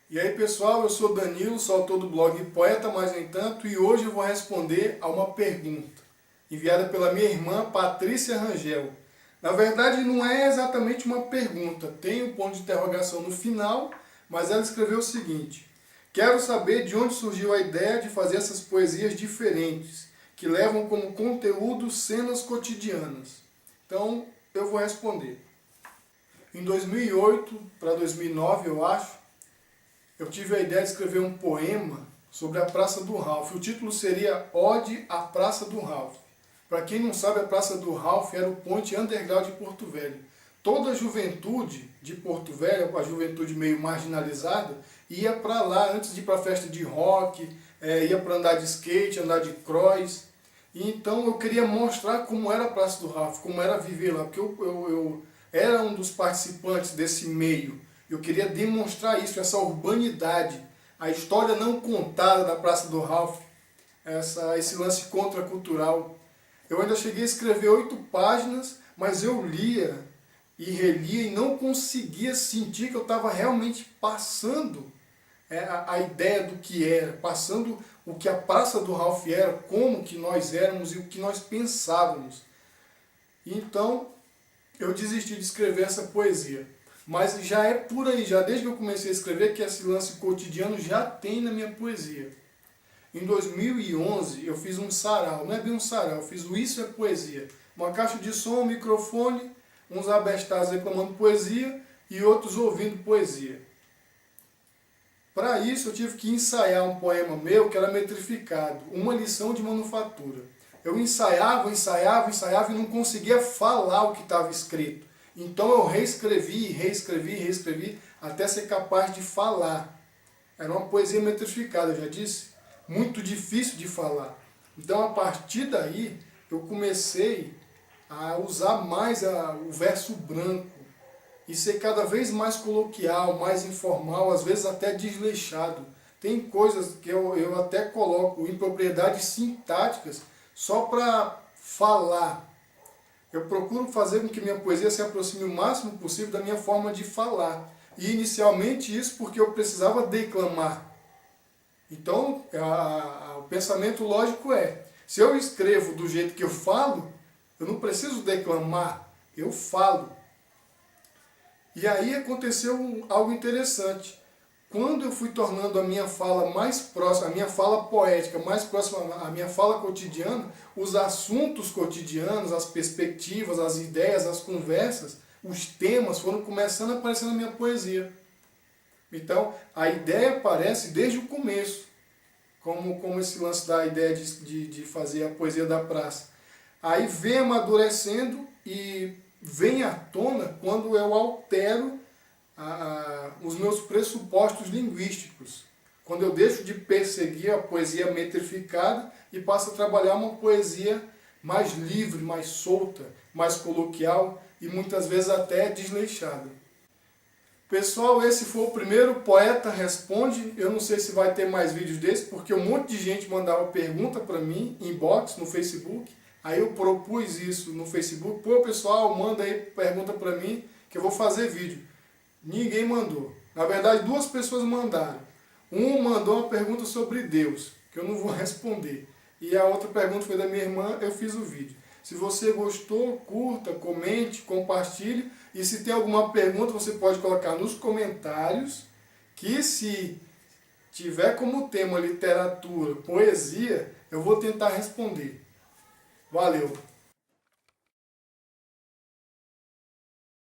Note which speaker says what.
Speaker 1: E aí pessoal, eu sou Danilo, sou autor do blog Poeta Mais Nem Tanto e hoje eu vou responder a uma pergunta enviada pela minha irmã Patrícia Rangel. Na verdade não é exatamente uma pergunta, tem um ponto de interrogação no final, mas ela escreveu o seguinte: quero saber de onde surgiu a ideia de fazer essas poesias diferentes, que levam como conteúdo cenas cotidianas. Então eu vou responder. Em 2008 para 2009, eu acho, eu tive a ideia de escrever um poema sobre a Praça do Ralph. O título seria Ode à Praça do Ralph. Para quem não sabe, a Praça do Ralph era o ponte underground de Porto Velho. Toda a juventude de Porto Velho, a juventude meio marginalizada, ia para lá antes de ir para festa de rock, ia para andar de skate, andar de cross. E então eu queria mostrar como era a Praça do Ralph, como era viver lá, porque eu era um dos participantes desse meio. Eu queria demonstrar isso, essa urbanidade, a história não contada da Praça do Ralph, esse lance contracultural. Eu ainda cheguei a escrever 8 páginas, mas eu lia e relia e não conseguia sentir que eu estava realmente passando a ideia do que era, passando o que a Praça do Ralph era, como que nós éramos e o que nós pensávamos. Então eu desisti de escrever essa poesia. Mas já é por aí, já desde que eu comecei a escrever, que esse lance cotidiano já tem na minha poesia. Em 2011 eu fiz um sarau, não é bem um sarau, eu fiz o Isso é Poesia. Uma caixa de som, um microfone, uns abestados reclamando poesia e outros ouvindo poesia. Para isso eu tive que ensaiar um poema meu que era metrificado, uma lição de manufatura. Eu ensaiava e não conseguia falar o que estava escrito. Então eu reescrevi, até ser capaz de falar. Era uma poesia metrificada, eu já disse, muito difícil de falar. Então a partir daí eu comecei a usar mais o verso branco e ser cada vez mais coloquial, mais informal, às vezes até desleixado. Tem coisas que eu até coloco impropriedades sintáticas só para falar. Eu procuro fazer com que minha poesia se aproxime o máximo possível da minha forma de falar. E inicialmente isso porque eu precisava declamar. Então, o pensamento lógico se eu escrevo do jeito que eu falo, eu não preciso declamar, eu falo. E aí aconteceu algo interessante. Quando eu fui tornando a minha fala mais próxima, a minha fala poética mais próxima à minha fala cotidiana, os assuntos cotidianos, as perspectivas, as ideias, as conversas, os temas foram começando a aparecer na minha poesia. Então, a ideia aparece desde o começo, como esse lance da ideia de fazer a poesia da praça. Aí vem amadurecendo e vem à tona quando eu altero os meus pressupostos linguísticos. Quando eu deixo de perseguir a poesia metrificada e passo a trabalhar uma poesia mais livre, mais solta, mais coloquial e muitas vezes até desleixada. Pessoal, esse foi o primeiro Poeta Responde. Eu não sei se vai ter mais vídeos desse, porque um monte de gente mandava pergunta para mim, inbox no Facebook. Aí eu propus isso no Facebook. Pô, pessoal, manda aí pergunta para mim que eu vou fazer vídeo. Ninguém mandou. Na verdade, 2 pessoas mandaram. Um mandou uma pergunta sobre Deus, que eu não vou responder. E a outra pergunta foi da minha irmã, eu fiz o vídeo. Se você gostou, curta, comente, compartilhe. E se tem alguma pergunta, você pode colocar nos comentários, que se tiver como tema literatura, poesia, eu vou tentar responder. Valeu!